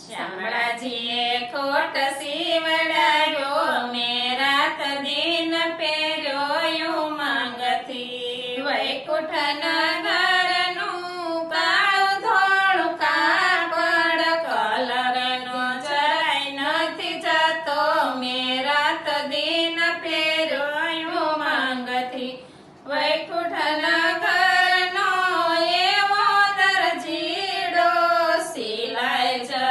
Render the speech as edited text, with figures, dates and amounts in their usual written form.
શામળાજીએ ખોટ સીવડાવ્યો મેં રાત દિન પહેર્યો ઉમંગથી વૈકુંઠ નગરનું કાળું ધોળું કાપડ કલરનો જરાય નથી જતો મેં રાત દિન પહેર્યો ઉમંગથી વૈકુંઠ નગરનો એવો દરજીડો સિલાય